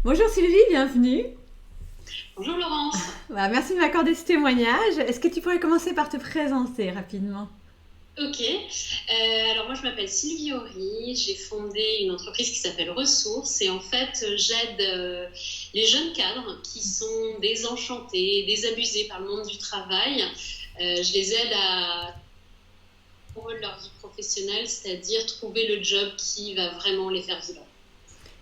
Bonjour Sylvie, bienvenue. Bonjour Laurence. Merci de m'accorder ce témoignage. Est-ce que tu pourrais commencer par te présenter rapidement? Ok, alors moi je m'appelle Sylvie Horry, j'ai fondé une entreprise qui s'appelle Ressources et en fait j'aide les jeunes cadres qui sont désenchantés, désabusés par le monde du travail. Je les aide à trouver leur vie professionnelle, c'est-à-dire trouver le job qui va vraiment les faire vivre.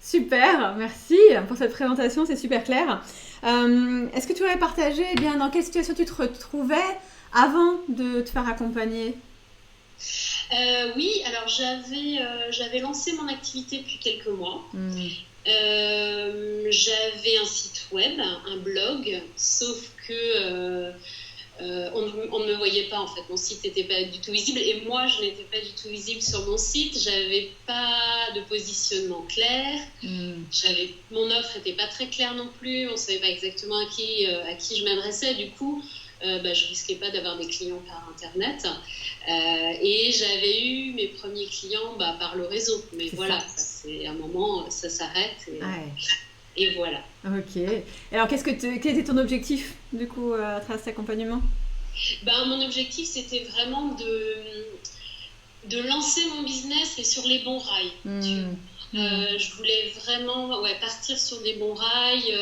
Super, merci pour cette présentation, c'est super clair. Est-ce que tu aurais partagé dans quelle situation tu te retrouvais avant de te faire accompagner? Oui, alors j'avais lancé mon activité depuis quelques mois. J'avais un site web, un blog, sauf que on ne me voyait pas en fait. Mon site n'était pas du tout visible et moi je n'étais pas du tout visible sur mon site. J'avais pas de positionnement clair. Mon offre n'était pas très claire non plus. On ne savait pas exactement à qui je m'adressais. Du coup, je risquais pas d'avoir des clients par internet. Et j'avais eu mes premiers clients par le réseau. Mais voilà, ça, c'est un moment, ça s'arrête. Et voilà. Ok. Et alors, quel était ton objectif, du coup, à travers cet accompagnement? Mon objectif, c'était vraiment de lancer mon business et sur les bons rails. Je voulais vraiment partir sur des bons rails,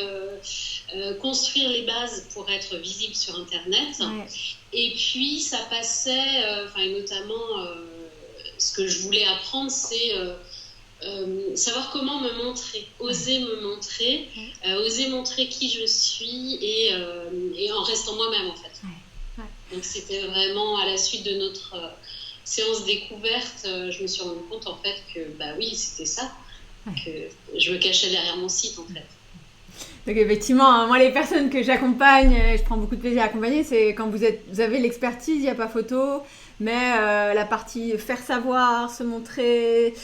construire les bases pour être visible sur Internet. Et puis, ça passait, et notamment, ce que je voulais apprendre, c'est... savoir comment me montrer, oser me montrer, oser montrer qui je suis et en restant moi-même en fait. Donc c'était vraiment à la suite de notre séance découverte, je me suis rendu compte en fait que oui, c'était ça, que je me cachais derrière mon site en fait. Donc effectivement, moi les personnes que j'accompagne, je prends beaucoup de plaisir à accompagner, c'est quand vous avez l'expertise, il n'y a pas photo, mais la partie faire savoir, se montrer,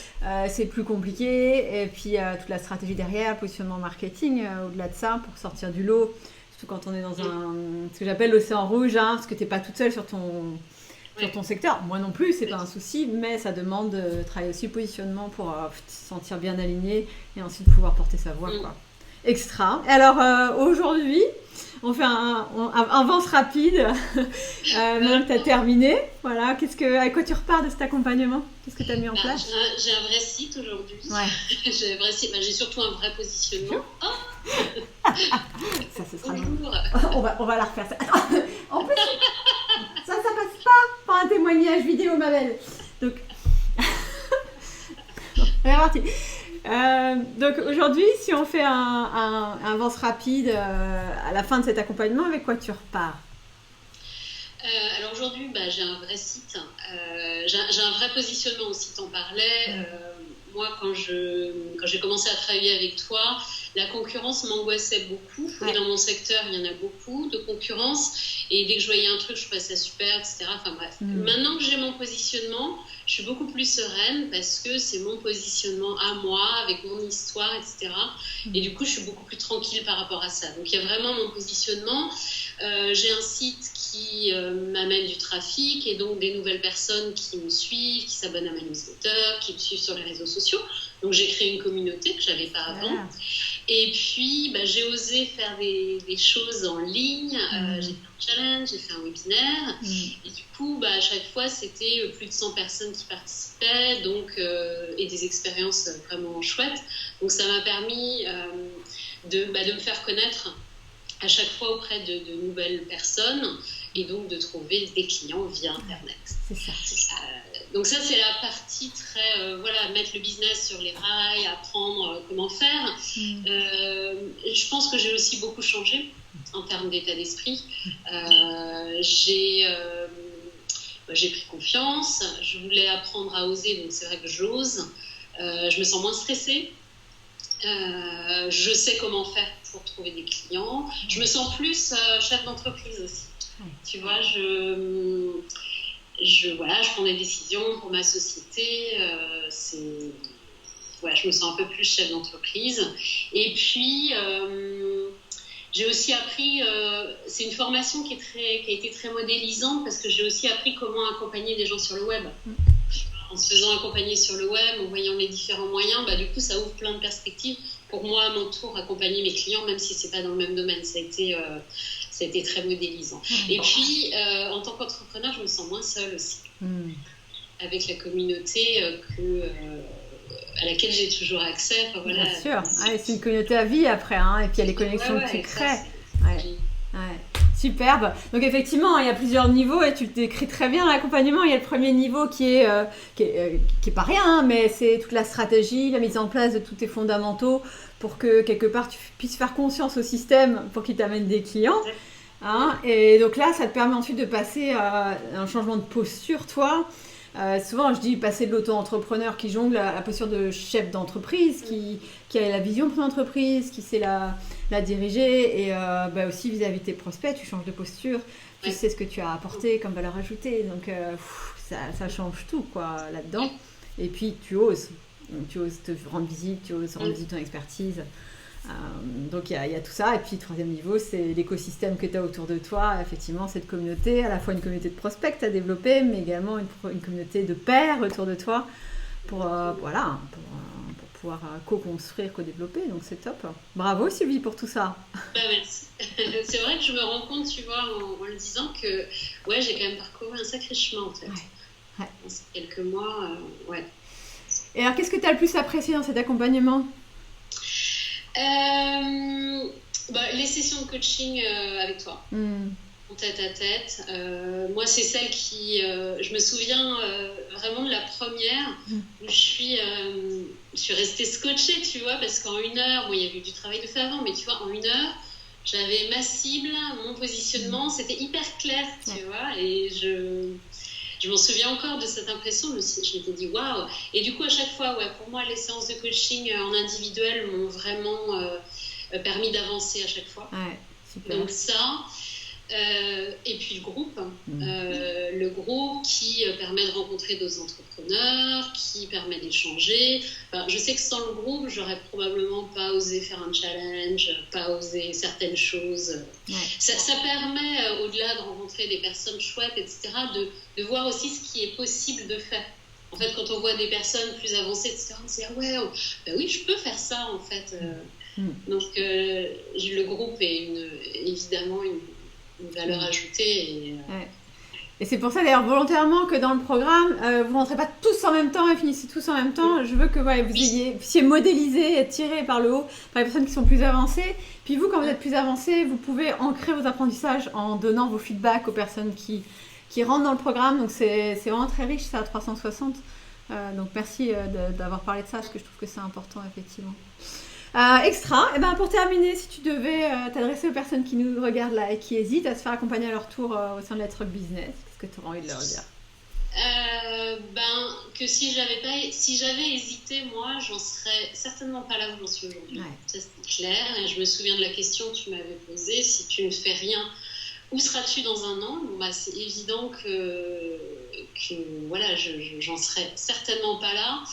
c'est plus compliqué. Et puis toute la stratégie derrière, positionnement marketing, au-delà de ça, pour sortir du lot, surtout quand on est dans ce que j'appelle l'océan rouge, parce que tu n'es pas toute seule sur ton secteur. Moi non plus, c'est pas un souci, mais ça demande de travailler aussi le positionnement pour se sentir bien aligné et ensuite pouvoir porter sa voix, quoi. Extra. Alors aujourd'hui, on fait un avance rapide. Maintenant que tu as terminé, voilà, avec quoi tu repars de cet accompagnement? Qu'est-ce que tu as mis en place? J'ai un vrai site aujourd'hui. J'ai un vrai site. J'ai surtout un vrai positionnement. Ça, ce sera on va la refaire. Attends. En plus, ça passe pas par un témoignage vidéo, ma belle. Donc, on est parti. Donc aujourd'hui, si on fait un avance rapide à la fin de cet accompagnement, avec quoi tu repars? Alors aujourd'hui, j'ai un vrai site, j'ai un vrai positionnement aussi, t'en parlais. Moi, quand j'ai commencé à travailler avec toi, la concurrence m'angoissait beaucoup. Et dans mon secteur, il y en a beaucoup de concurrence. Et dès que je voyais un truc, je trouvais ça super, etc. Enfin bref. Maintenant que j'ai mon positionnement, je suis beaucoup plus sereine parce que c'est mon positionnement à moi, avec mon histoire, etc. Et du coup, je suis beaucoup plus tranquille par rapport à ça. Donc, il y a vraiment mon positionnement. J'ai un site qui m'amène du trafic et donc des nouvelles personnes qui me suivent, qui s'abonnent à ma newsletter, qui me suivent sur les réseaux sociaux. Donc, j'ai créé une communauté que je n'avais pas avant. Et puis, j'ai osé faire des choses en ligne. J'ai fait un challenge, j'ai fait un webinaire. Et du coup, à chaque fois, c'était plus de 100 personnes qui participaient et des expériences vraiment chouettes. Donc, ça m'a permis de me faire connaître à chaque fois auprès de nouvelles personnes et donc de trouver des clients via Internet. C'est ça. Donc ça, c'est la partie très... mettre le business sur les rails, apprendre comment faire. Je pense que j'ai aussi beaucoup changé en termes d'état d'esprit. J'ai pris confiance, je voulais apprendre à oser, donc c'est vrai que j'ose. Je me sens moins stressée. Je sais comment faire pour trouver des clients. Je me sens plus chef d'entreprise aussi. Tu vois, je prends des décisions pour ma société. Je me sens un peu plus chef d'entreprise. Et puis, j'ai aussi appris, c'est une formation qui a été très modélisante parce que j'ai aussi appris comment accompagner des gens sur le web. En se faisant accompagner sur le web, en voyant les différents moyens, du coup, ça ouvre plein de perspectives pour moi, à mon tour, accompagner mes clients, même si c'est pas dans le même domaine. Ça a été très modélisant. Et puis, en tant qu'entrepreneur, je me sens moins seule aussi, avec la communauté à laquelle j'ai toujours accès. Enfin, voilà. Bien sûr, c'est une communauté à vie après, hein, et puis il y a les connexions que tu crées. Superbe. Donc effectivement, il y a plusieurs niveaux et tu le décris très bien l'accompagnement. Il y a le premier niveau qui est pas rien, hein, mais c'est toute la stratégie, la mise en place de tous tes fondamentaux pour que quelque part tu puisses faire confiance au système pour qu'il t'amène des clients. Hein. Et donc là, ça te permet ensuite de passer à un changement de posture, toi. Souvent, je dis passer de l'auto-entrepreneur qui jongle à la posture de chef d'entreprise, qui a la vision pour l'entreprise, qui sait la diriger, et aussi vis-à-vis de tes prospects, tu changes de posture, tu sais ce que tu as apporté comme valeur ajoutée, donc ça change tout quoi, là-dedans. Et puis tu oses te rendre visible, tu oses rendre visible ton expertise. Donc il y a tout ça, et puis troisième niveau, c'est l'écosystème que tu as autour de toi, effectivement cette communauté, à la fois une communauté de prospects à développer, mais également une communauté de pairs autour de toi pour pouvoir co-construire, co-développer, donc c'est top. Bravo Sylvie pour tout ça. Merci. C'est vrai que je me rends compte, tu vois, en le disant que j'ai quand même parcouru un sacré chemin en fait. En ces quelques mois, Et alors qu'est-ce que tu as le plus apprécié dans cet accompagnement ? Les sessions de coaching avec toi, en tête à tête. Moi, c'est celle qui... je me souviens vraiment de la première où je suis restée scotchée, tu vois, parce qu'en 1 heure, il y avait eu du travail de fait avant, mais tu vois, en 1 heure, j'avais ma cible, mon positionnement, c'était hyper clair, tu vois, et je m'en souviens encore de cette impression, je m'étais dit waouh! Et du coup, à chaque fois, pour moi, les séances de coaching en individuel m'ont vraiment permis d'avancer à chaque fois. Super. Donc ça, et puis le groupe qui permet de rencontrer d'autres entrepreneurs, qui permet d'échanger. Je sais que sans le groupe, j'aurais probablement pas osé faire un challenge, pas osé certaines choses. Ça permet, au-delà de rencontrer des personnes chouettes, etc., de voir aussi ce qui est possible de faire. En fait, quand on voit des personnes plus avancées, etc., on se dit oui, je peux faire ça, en fait. Donc, le groupe est évidemment une valeur ajoutée. Et c'est pour ça d'ailleurs volontairement que dans le programme, vous ne rentrez pas tous en même temps et finissez tous en même temps. Je veux que vous puissiez modéliser, être tiré par le haut par les personnes qui sont plus avancées. Puis vous, quand vous êtes plus avancé, vous pouvez ancrer vos apprentissages en donnant vos feedbacks aux personnes qui rentrent dans le programme. Donc c'est vraiment très riche, ça, à 360. Donc merci d'avoir parlé de ça, parce que je trouve que c'est important, effectivement. Extra. Et pour terminer, si tu devais t'adresser aux personnes qui nous regardent là et qui hésitent à se faire accompagner à leur tour au sein de Let's Rock Business, qu'est-ce que tu aurais envie de leur dire ? Que si j'avais hésité, moi, j'en serais certainement pas là où j'en suis aujourd'hui. Ça, c'est clair. Et je me souviens de la question que tu m'avais posée. Si tu ne fais rien, où seras-tu dans 1 an ? C'est évident que j'en serais certainement pas là.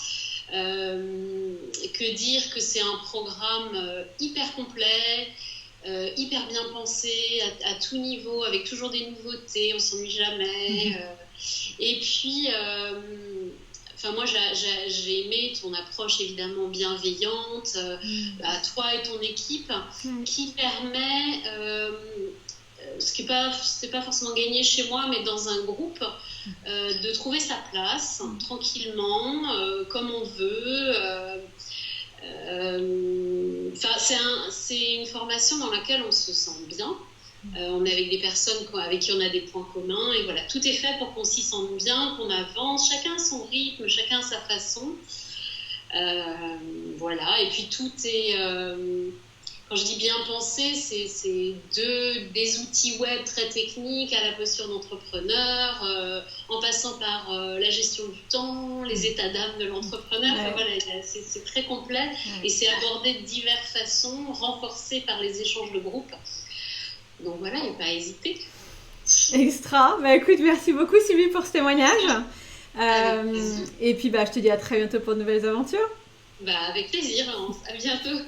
Que dire que c'est un programme hyper complet, hyper bien pensé, à tout niveau, avec toujours des nouveautés, on s'ennuie jamais. Et puis, moi, j'ai aimé ton approche évidemment bienveillante, à toi et ton équipe, qui permet, ce qui n'est pas forcément gagné chez moi, mais dans un groupe, de trouver sa place tranquillement, comme on veut. C'est une formation dans laquelle on se sent bien. On est avec des personnes avec qui on a des points communs, et voilà, tout est fait pour qu'on s'y sente bien, qu'on avance, chacun à son rythme, chacun à sa façon. Et puis tout est... Quand je dis bien pensé, c'est des outils web très techniques à la posture d'entrepreneur, en passant par la gestion du temps, les états d'âme de l'entrepreneur. C'est très complet et c'est abordé de diverses façons, renforcé par les échanges de groupe. Donc il n'y a pas à hésiter. Extra. Écoute, merci beaucoup Sylvie pour ce témoignage. Et puis je te dis à très bientôt pour de nouvelles aventures. Avec plaisir, à bientôt.